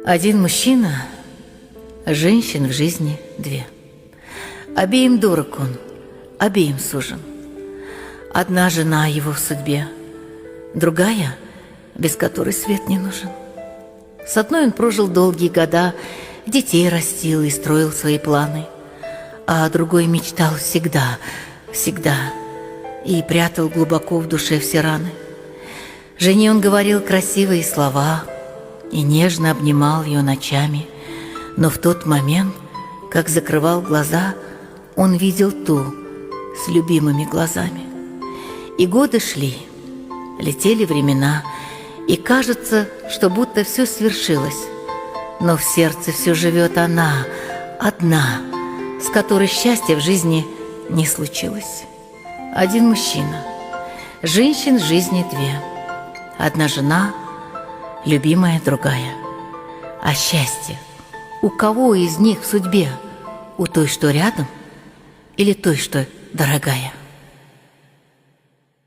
Один мужчина, женщин в жизни две. Обеим дорог он, обеим сужен. Одна жена его в судьбе, другая, без которой свет не нужен. С одной он прожил долгие года, детей растил и строил свои планы, а другой мечтал всегда, всегда, и прятал глубоко в душе все раны. Жене он говорил красивые слова и нежно обнимал ее ночами, но в тот момент, как закрывал глаза, он видел ту с любимыми глазами. И годы шли, летели времена, и кажется, что будто все свершилось, но в сердце все живет она, одна, с которой счастья в жизни не случилось. Один мужчина, женщин в жизни две. Одна жена, любимая другая. А счастье у кого из них в судьбе? У той, что рядом, или той, что дорогая?